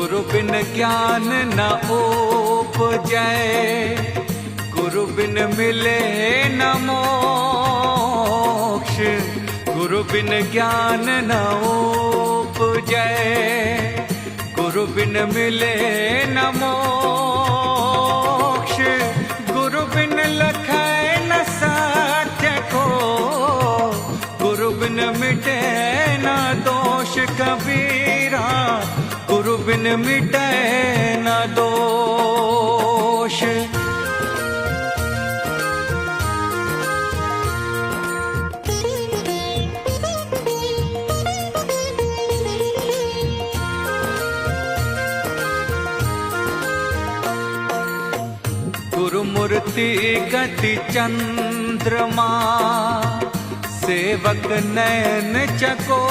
गुरु बिन ज्ञान न उपजै, गुरु बिन मिले न मोक्ष। गुरु बिन ज्ञान न उपजै, गुरु बिन मिले न मोक्ष। गुरु बिन लखै न सत्य को, गुरु बिन मिटे न दोष कबीरा। गुरु बिन मिटे न दोष। गुरुमूर्ति गति चंद्रमा, सेवक नयन चको।